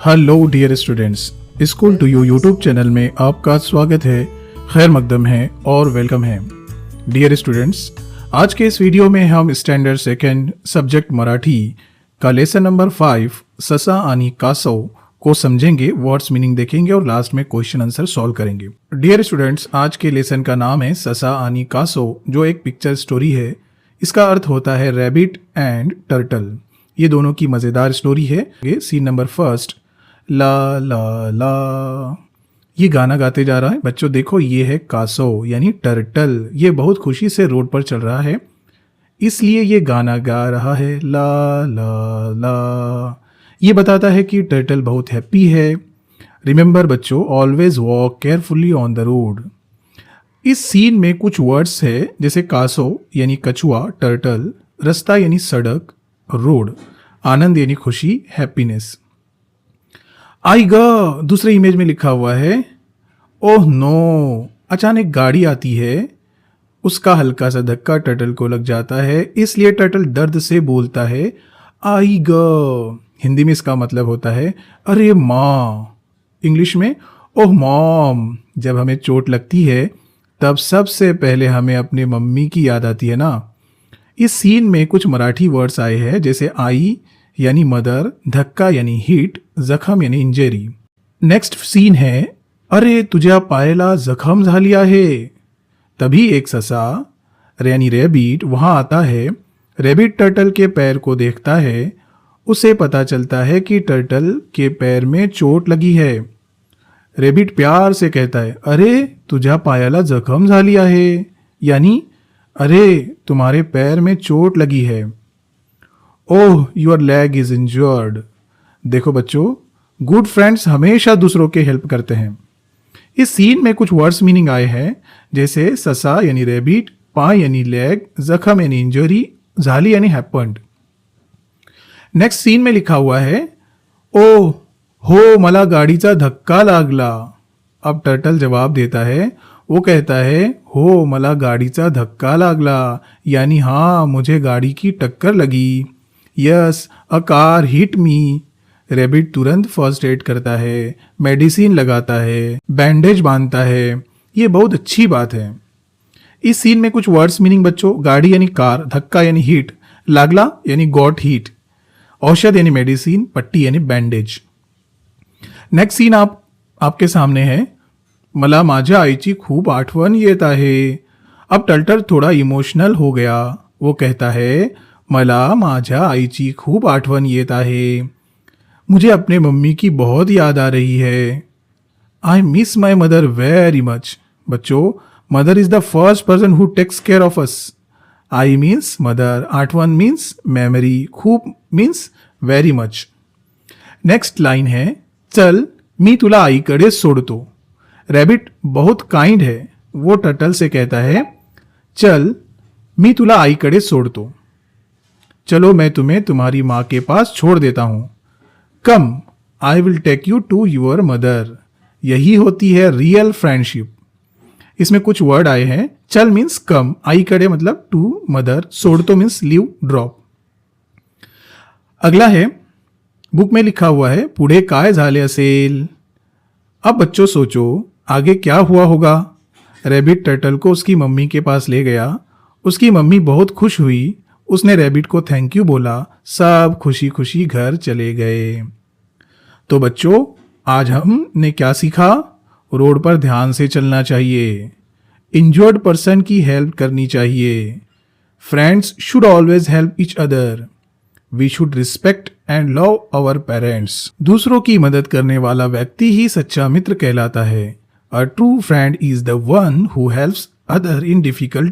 Hello dear students, school to you YouTube channel में आपका स्वागत है। खैर मकदम है और वेलकम है। डियर स्टूडेंट्स, आज के इस वीडियो में हम स्टैंडर्ड सेकेंड सब्जेक्ट मराठी का लेसन नंबर 5 ससा आणि कासव को समझेंगे, वर्ड्स मीनिंग देखेंगे और लास्ट में क्वेश्चन आंसर सॉल्व करेंगे। डियर स्टूडेंट्स, आज के लेसन का नाम है ससा आणि कासव, जो एक पिक्चर स्टोरी है। इसका अर्थ होता है रैबिट एंड टर्टल। ये दोनों की मज़ेदार स्टोरी है। ये सीन नंबर फर्स्ट, ला ला ला, ये गाना गाते जा रहा है। बच्चों देखो, ये है कासव यानी टर्टल। ये बहुत खुशी से रोड पर चल रहा है, इसलिए ये गाना गा रहा है, ला ला ला। ये बताता है कि टर्टल बहुत हैप्पी है। रिमेंबर बच्चों, always walk carefully on the road. इस सीन में कुछ वर्ड्स है, जैसे कासव यानी कछुआ, टर्टल, रास्ता यानी सड़क, रोड, आनंद यानी खुशी, हैप्पीनेस। आई ग दूसरे इमेज में लिखा हुआ है, ओह नो, अचानक गाड़ी आती है। उसका हल्का सा धक्का टर्टल को लग जाता है, इसलिए टर्टल दर्द से बोलता है, आई ग। हिंदी में इसका मतलब होता है अरे माँ। इंग्लिश में ओह मॉम। जब हमें चोट लगती है तब सबसे पहले हमें अपने मम्मी की याद आती है ना। इस सीन में कुछ मराठी वर्ड्स आए हैं, जैसे आई यानी मदर, धक्का यानी हिट, जखम यानी इंजरी। नेक्स्ट सीन है, अरे तुझ्या पायाला जखम झाली आहे। तभी एक ससा यानी रैबिट वहां आता है। रैबिट टर्टल के पैर को देखता है। उसे पता चलता है कि टर्टल के पैर में चोट लगी है। रैबिट प्यार से कहता है, अरे तुझ्या पायाला जखम झाली आहे, यानी अरे तुम्हारे पैर में चोट लगी है। ओह योर लेग इज इंजर्ड। देखो बच्चों, गुड फ्रेंड्स हमेशा दूसरों के हेल्प करते हैं। इस सीन में कुछ वर्ड्स मीनिंग आए हैं, जैसे ससा यानी रैबिट, पाय यानी लेग, जखम यानी इंजरी, झाली यानी हैपेंड। नेक्स्ट सीन में लिखा हुआ है, ओह हो मला गाडीचा धक्का लागला। अब टर्टल जवाब देता है, वो कहता है, हो मला गाडीचा धक्का लागला, यानी हाँ मुझे गाड़ी की टक्कर लगी। Yes a car hit me. Rabbit तुरंत फर्स्ट एड करता है, मेडिसिन लगाता है, बैंडेज बांधता है। ये बहुत अच्छी बात है। इस सीन में कुछ वर्ड्स मीनिंग बच्चों, गाड़ी यानी कार, धक्का यानी हिट, लागला यानी गॉट हिट, औषध यानी मेडिसिन, पट्टी यानी बैंडेज। नेक्स्ट सीन आपके सामने है, मला माझ्या आईची खूप आठवण येत आहे। अब टर्टल थोड़ा इमोशनल हो गया। वो कहता है, मला माझ्या आईची खूप आठवण येत आहे, मुझे अपने मम्मी की बहुत याद आ रही है। I miss my mother very much. बच्चों, mother is the first person who takes care of us. आई मीन्स मदर, आठवण मीन्स मेमरी, खूप means very much. Next line है, चल मी तुला आईकडे सोडतो। रैबिट बहुत काइंड है। वो टर्टल से कहता है, चल मी तुला आईकडे सोडतो, चलो मैं तुम्हें तुम्हारी माँ के पास छोड़ देता हूँ। Come I will take you to your mother. यही होती है रियल फ्रेंडशिप। इसमें कुछ वर्ड आए हैं, चल मीन्स कम, आईकडे मतलब टू मदर, सोडतो मीन्स लीव, ड्रॉप। अगला है, बुक में लिखा हुआ है, पुढे काय झाले असेल। अब बच्चों सोचो आगे क्या हुआ होगा। रैबिट टर्टल को उसकी मम्मी के पास ले गया। उसकी मम्मी बहुत खुश हुई। उसने रैबिट को थैंक यू बोला। सब खुशी खुशी घर चले गए। तो बच्चों, आज हमने क्या सीखा? रोड पर ध्यान से चलना चाहिए, इंजर्ड पर्सन की हेल्प करनी चाहिए, friends should always help each other, we should respect and love our parents. दूसरों की मदद करने वाला व्यक्ति ही सच्चा मित्र कहलाता है। A true friend is the one who helps other in difficult